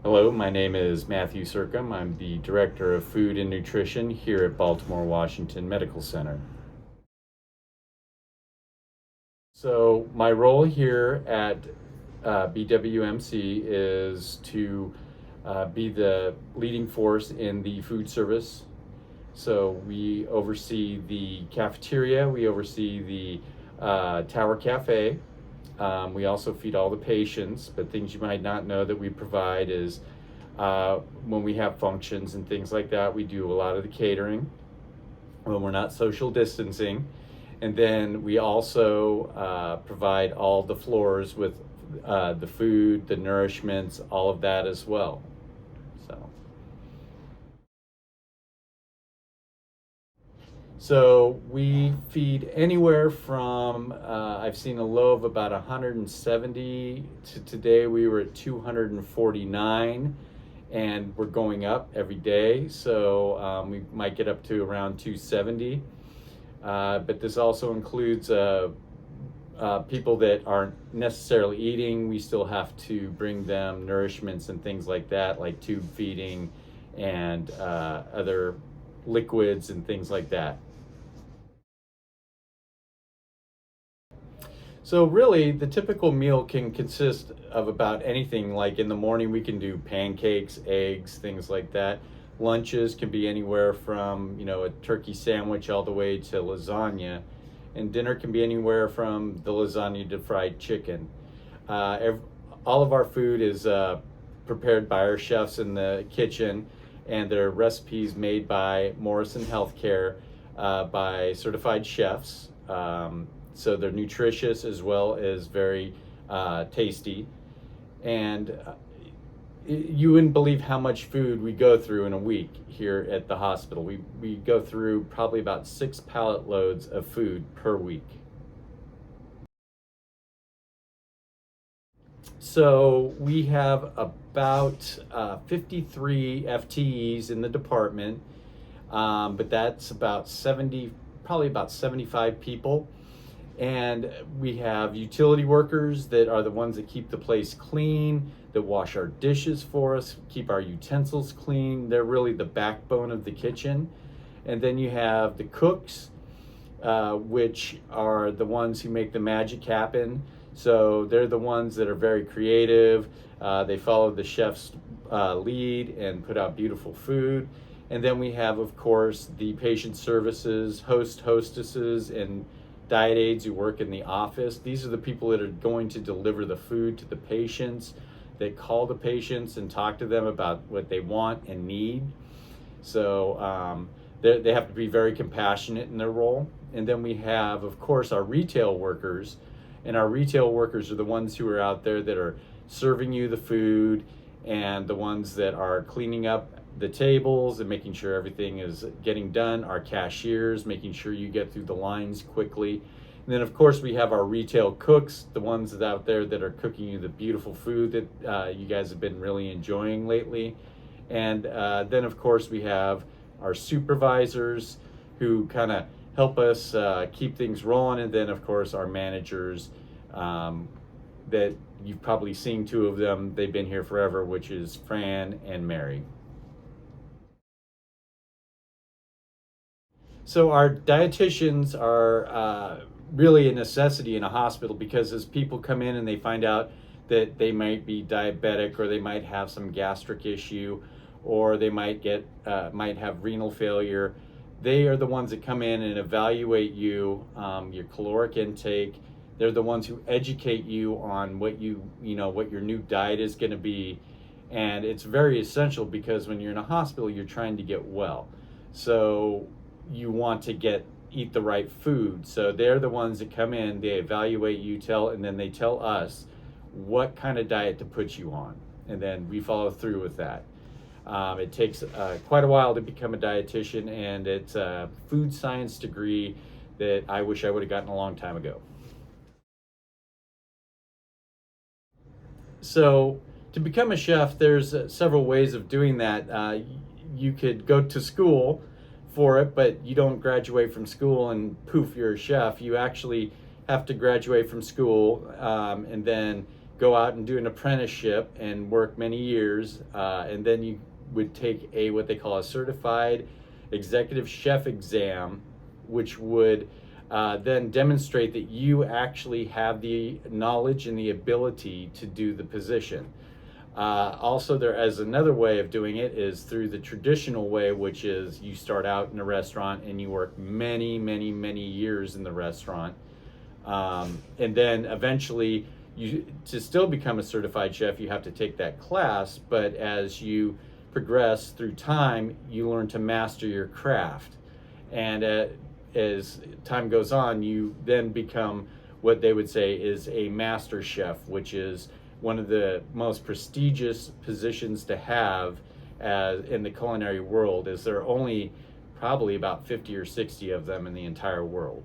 Hello, my name is Matthew Sercombe. I'm the Director of Food and Nutrition here at Baltimore Washington Medical Center. So my role here at BWMC is to be the leading force in the food service. So we oversee the cafeteria, we oversee the Tower Cafe. We also feed all the patients, but things you might not know that we provide is when we have functions and things like that, we do a lot of the catering when we're not social distancing. And then we also provide all the floors with the food, the nourishments, all of that as well. So we feed anywhere from, I've seen a low of about 170 to today we were at 249, and we're going up every day. So we might get up to around 270. But this also includes people that aren't necessarily eating. We still have to bring them nourishments and things like that, like tube feeding and other liquids and things like that. So really, the typical meal can consist of about anything. Like in the morning, we can do pancakes, eggs, things like that. Lunches can be anywhere from, a turkey sandwich all the way to lasagna. And dinner can be anywhere from the lasagna to fried chicken. All of our food is prepared by our chefs in the kitchen, and they're recipes made by Morrison Healthcare by certified chefs. So they're nutritious as well as very tasty. And you wouldn't believe how much food we go through in a week here at the hospital. We go through probably about 6 pallet loads of food per week. So we have about 53 FTEs in the department, but that's about 70, probably about 75 people. And we have utility workers that are the ones that keep the place clean, that wash our dishes for us, keep our utensils clean. They're really the backbone of the kitchen. And then you have the cooks, which are the ones who make the magic happen. So they're the ones that are very creative. They follow the chef's lead and put out beautiful food. And then we have, of course, the patient services, hostesses, and diet aides who work in the office. These are the people that are going to deliver the food to the patients. They call the patients and talk to them about what they want and need. So they have to be very compassionate in their role. And then we have, of course, our retail workers. And our retail workers are the ones who are out there that are serving you the food, and the ones that are cleaning up the tables and making sure everything is getting done. Our cashiers, making sure you get through the lines quickly. And then, of course, we have our retail cooks, the ones that out there that are cooking you the beautiful food that you guys have been really enjoying lately. And then, of course, we have our supervisors who kind of help us keep things rolling. And then, of course, our managers that you've probably seen 2 of them. They've been here forever, which is Fran and Mary. So our dietitians are really a necessity in a hospital, because as people come in and they find out that they might be diabetic, or they might have some gastric issue, or they might have renal failure, they are the ones that come in and evaluate you, your caloric intake. They're the ones who educate you on what what your new diet is going to be. And it's very essential, because when you're in a hospital, you're trying to get well. So you want to eat the right food. So they're the ones that come in, they evaluate you, and then they tell us what kind of diet to put you on. And then we follow through with that. It takes quite a while to become a dietitian, and it's a food science degree that I wish I would have gotten a long time ago. So to become a chef, there's several ways of doing that. You could go to school for it, but you don't graduate from school and poof, you're a chef. You actually have to graduate from school and then go out and do an apprenticeship and work many years, and then you would take what they call a certified executive chef exam, which would then demonstrate that you actually have the knowledge and the ability to do the position. Also, there is another way of doing it is through the traditional way, which is you start out in a restaurant and you work many, many, many years in the restaurant. And then eventually, to still become a certified chef, you have to take that class, but as you progress through time, you learn to master your craft. And as time goes on, you then become what they would say is a master chef, which is one of the most prestigious positions to have in the culinary world, as there are only probably about 50 or 60 of them in the entire world.